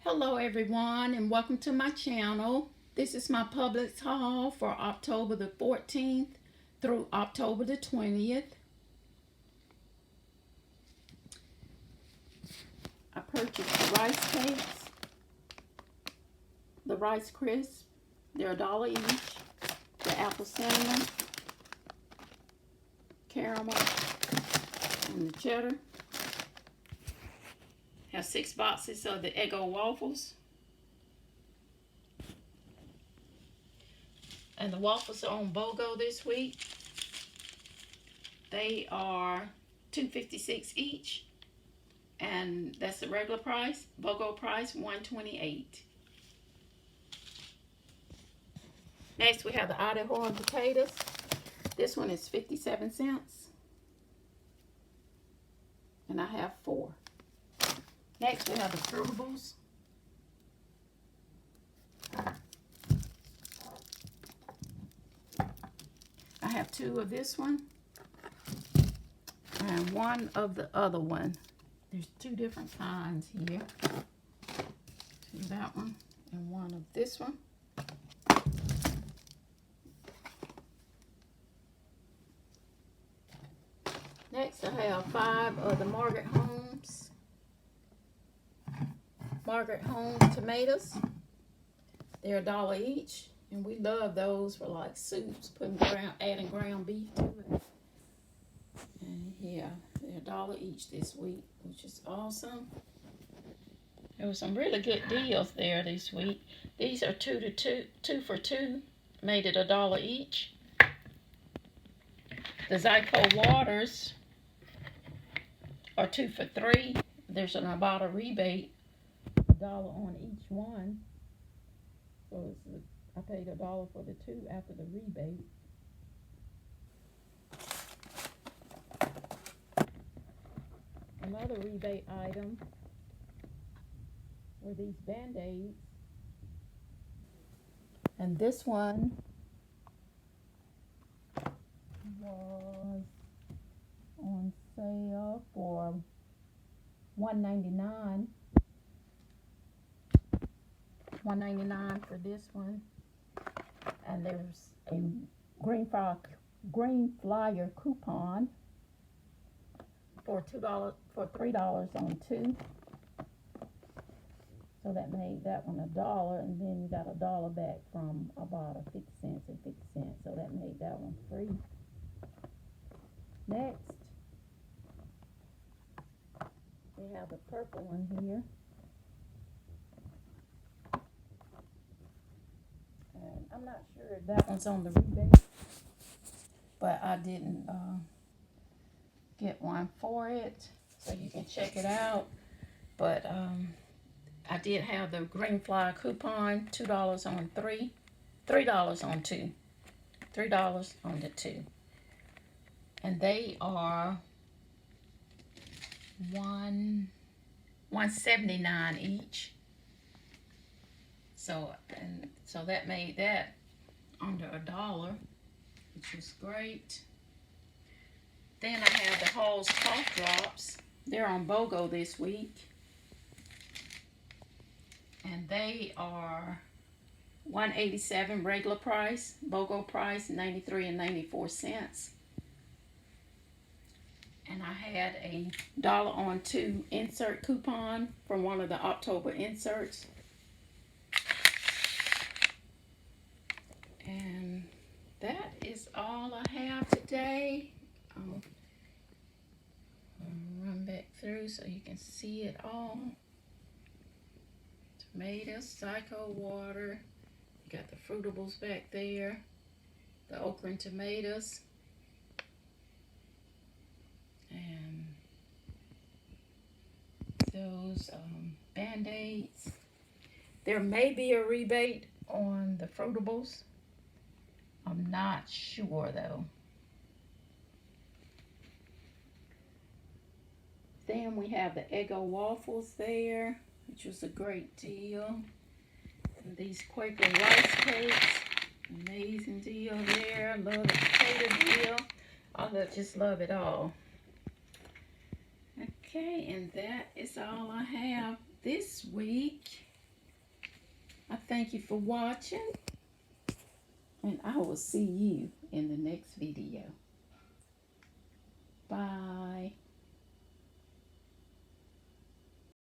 Hello everyone and welcome to my channel. This is my Publix haul for October the 14th through October the 20th. I purchased the rice cakes, the Rice Crisps. They're $1 each. The apple cinnamon, caramel, and the cheddar. Have 6 boxes of the Eggo Waffles. And the waffles are on BOGO this week. They are $2.56 each. And that's the regular price. BOGO price, $1.28. Next we have the Idaho potatoes. This one is 57 cents. And I have 4. Next, we have the fruitables. I have 2 of this one and 1 of the other one. There's 2 different kinds here. 2 of that one and 1 of this one. Next, I have 5 of the Margaret Home tomatoes. They're $1 each, and we love those for like soups, adding ground beef to it. And yeah, they're $1 each this week, which is awesome. There were some really good deals there this week. These are 2 for $2, made it $1 each. The Zyco waters are 2 for $3. There's an Ibotta rebate. $1 on each one, so I paid $1 for the 2 after the rebate. Another rebate item were these BANDAIDs, and this one was on sale for $1.99. $1.99 for this one, and there's a green flyer coupon for $3 on 2. So that made that one $1, and then you got $1 back from Ibotta, 50 cents and 50 cents. So that made that one free. Next, we have the purple one here. And I'm not sure if that one's on the rebate, but I didn't get one for it, so you can check it out. But I did have the green flyer coupon, $2 on 3, $3 on 2, $3 on the 2, and they are $1.79 each. So that made that under $1, which is great. Then I have the Halls cough drops. They're on BOGO this week, and they are $1.87 regular price. BOGO price $93.94. And I had a $1 on 2 insert coupon from one of the October inserts. And that is all I have today. I'll run back through so you can see it all. Tomatoes, Zyco water. You got the fruitables back there. The okra and tomatoes. And those BANDAIDs. There may be a rebate on the fruitables. I'm not sure though. Then we have the Eggo Waffles there, which was a great deal. And these Quaker rice cakes, amazing deal there. Love the potato deal. I just love it all. Okay, and that is all I have this week. thank you for watching, and I will see you in the next video. Bye.